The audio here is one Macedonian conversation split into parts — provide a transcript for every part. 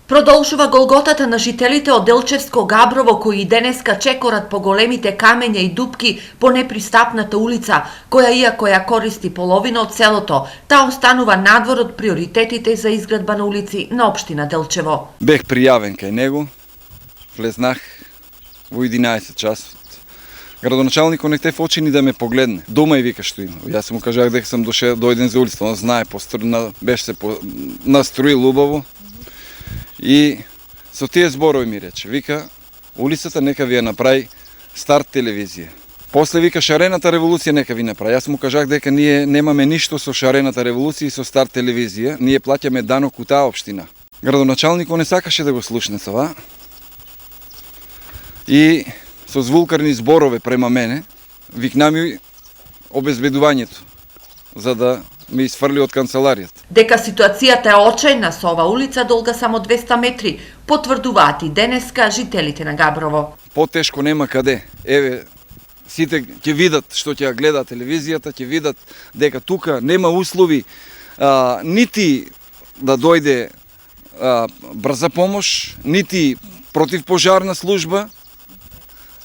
Продолжува голготата на жителите од Делчевско Габрово, кои и денеска чекорат по големите камења и дупки по непристапната улица, која иако ја користи половина од селото, таа останува надвор од приоритетите за изградба на улици на општина Делчево. Бех пријавен кај него, влезнах во 11 часот. Градоначалникот не тев очи ни да ме погледне. Дома и вика што има. Јас му кажах дека сам дојден за улицата, он знае, беше се настроил убаво. И со тие зборови ми рече, вика, улицата нека ви ја направи Старт телевизија. После вика шарената револуција нека ви направи. Јас му кажах дека ние немаме ништо со шарената револуција и со Старт телевизија, ние плаќаме данок у таа општина. Градоначалникот не сакаше да го слушне това. И со звулкарни зборове према мене, викна ми обезбедувањето, за да ме изфрли од канцеларијата. Дека ситуацијата е очајна со ова улица долга само 200 метри, потврдуваат и денеска жителите на Габрово. Потешко нема каде. Еве, сите ќе видат што ќе гледаат телевизијата, ќе видат дека тука нема услови нити да дојде брза помош, нити противпожарна служба,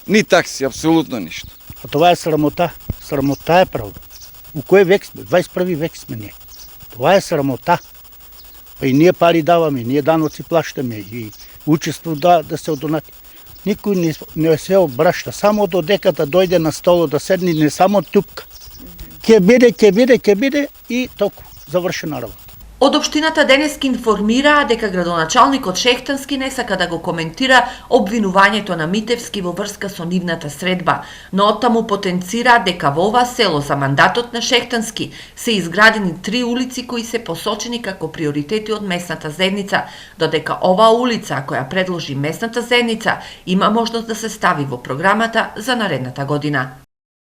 ни такси, апсолутно ништо. А това е срамота. Срамота е правда. У кој век сме? 21 век сме ние. Това е срамота. И ние пари даваме, ние даноци плащаме и учество да се одонати. Никој не се обрашта. Само додека да дојде на столо да седне, не само тупка. Ќе биде и толку. Завршена работа. Од општината денески информираа дека градоначалникот Шехтански не сака да го коментира обвинувањето на Митевски во врска со нивната средба, но оттаму потенцира дека во ова село за мандатот на Шехтански се изградени 3 улици кои се посочени како приоритети од местната заедница, додека оваа улица која предложи местната заедница има можност да се стави во програмата за наредната година.